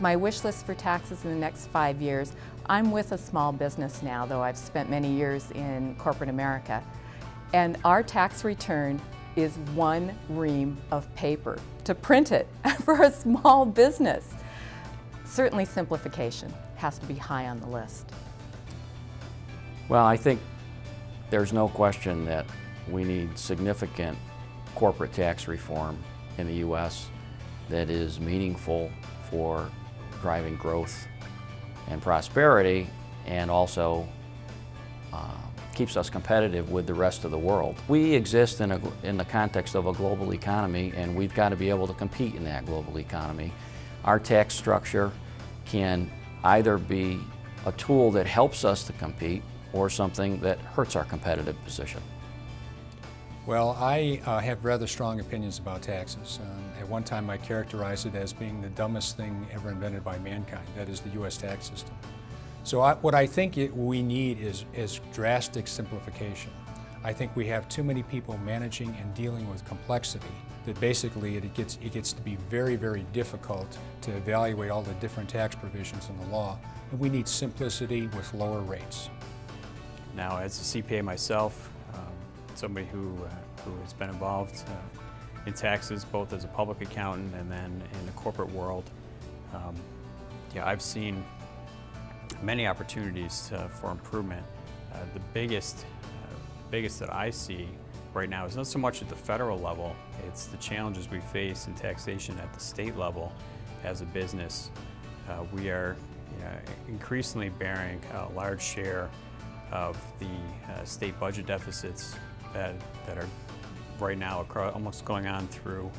my wish list for taxes in the next 5 years, I'm with a small business now, though I've spent many years in corporate America. And our tax return is one ream of paper to print it for a small business. Certainly simplification has to be high on the list. Well, I think there's no question that we need significant corporate tax reform in the U.S. that is meaningful for driving growth and prosperity, and also keeps us competitive with the rest of the world. We exist in the context of a global economy, and we've got to be able to compete in that global economy. Our tax structure can either be a tool that helps us to compete or something that hurts our competitive position. Well, I have rather strong opinions about taxes. At one time I characterized it as being the dumbest thing ever invented by mankind, that is the U.S. tax system. So what I think we need is drastic simplification. I think we have too many people managing and dealing with complexity that basically it gets to be very, very difficult to evaluate all the different tax provisions in the law, and we need simplicity with lower rates. Now, as a CPA myself, somebody who has been involved in taxes both as a public accountant and then in the corporate world, I've seen many opportunities for improvement. The biggest that I see right now is not so much at the federal level, it's the challenges we face in taxation at the state level as a business. We are increasingly bearing a large share of the state budget deficits that are right now almost going on through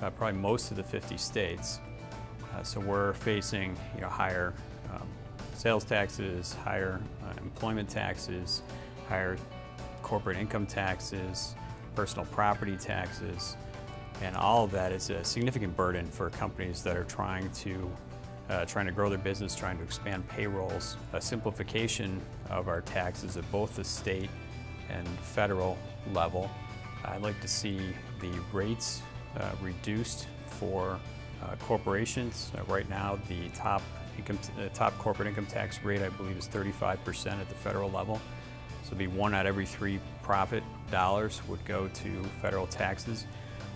probably most of the 50 states. So we're facing higher sales taxes, higher employment taxes, higher corporate income taxes, personal property taxes, and all of that is a significant burden for companies that are trying to grow their business, trying to expand payrolls. A simplification of our taxes at both the state and federal level. I'd like to see the rates reduced for corporations. Right now, the top corporate income tax rate, I believe, is 35% at the federal level. So it'd be 1 out of every 3 profit dollars would go to federal taxes.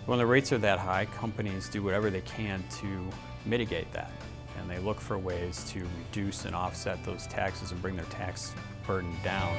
When the rates are that high, companies do whatever they can to mitigate that. And they look for ways to reduce and offset those taxes and bring their tax burden down.